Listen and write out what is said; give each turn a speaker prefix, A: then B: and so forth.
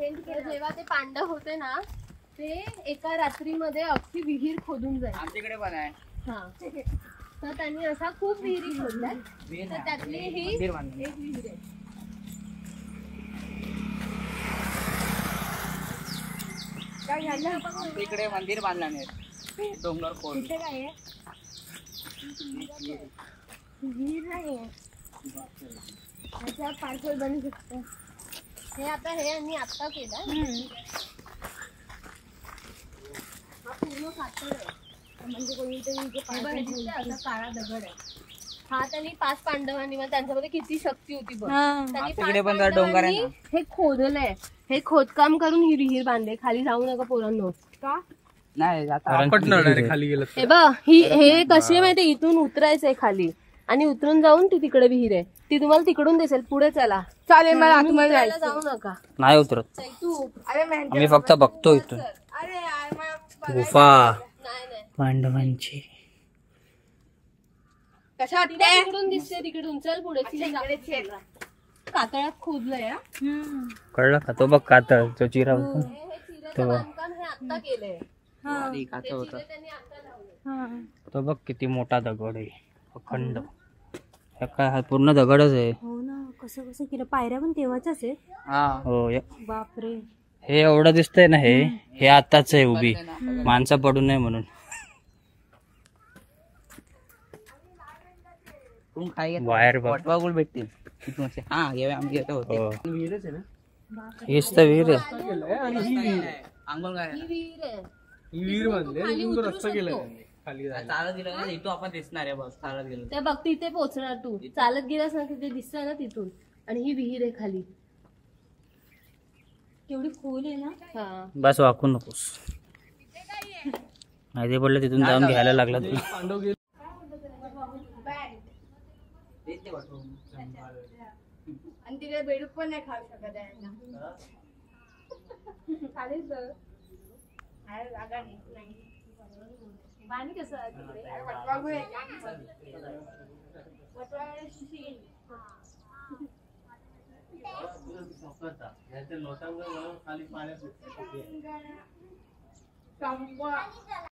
A: जेव्हा ते पांडव होते ना ते एका रात्रीमध्ये अख्खी विहीर खोदून जाईल.
B: आमच्याकडे पण आहे.
A: हा तर त्यांनी असा खूप विहिरी खोदल्या तर त्यातली ही एक विहीर आहे.
B: तिकडे मंदिर बांधलं नाही डोंगर कोण
A: काय विहीर नाही पार्सल बनू शकतो. हे आता हे यांनी आता केलं. हा पूर्ण कातळ आहे म्हणजे कोणीतरी असा काळा दगड आहे. हा त्यांनी 5 पांडवांनी मग त्यांच्यामध्ये किती शक्ती होती बघ. त्यांनी 5 पांडवांनी हे खोदलंय. हे खोदकाम करून ही विहीर बांधले. खाली जाऊ नका पोरांनो. का
B: नाही
C: खाली गेलं.
A: हे बघ हे कसे माहिती इथून उतरायचंय खाली आणि उतरून जाऊन ती तिकडे विहीर आहे. ती तुम्हाला तिकडून दिसेल. पुढे चला. चालेल मला तुम्हाला जायला जाऊ नका.
C: नाही उतरत आम्ही फक्त बघतो इथून गुफा पांडवांची.
A: कशा तिकडून दिसते तिकडून. चल पुढे कातळात खोदलंय.
C: कळलं का तो बघ कातळ तो चिरा
A: तो बांधकाम हे आता केलंय.
C: तो बघ किती मोठा दगड आहे अखंड. काय हा पूर्ण दगडच आहे.
D: हो ना. कसं कसं केलं. पायऱ्या पण तेव्हाच्याच आहे.
C: हो
D: बापरे.
C: हे एवढं दिसतंय ना हे आताच आहे उभी माणसं पडू नये म्हणून. वायर
B: वॉटरफॉल भेटतील. हा घेऊया आम्ही घेतो होते.
C: विहीरच आहे ना. हीच तर विहीर आहे.
B: अंगण काय
A: ही विहीर आहे.
C: विहीर बांधले रस्ता केलाय खाली
B: चालत गेलं ना इथून आपण दिसणार आहे बस. चालत गेलो
A: ते बघ तिथे पोहोचणार तू. चालत गेलास ना तिथे दिसतं ना तिथून. आणि ही विहीर आहे खाली.
D: केवढी खोल आहे ना.
A: हा
C: बस वाकू नकोस. नाही ते पडलं तिथून जाऊन घ्यायला लागला तुला.
A: आणि तिकडे बेडूक पण नाही खाऊ शकत आहे. पाणी कसं आहे तिकडे.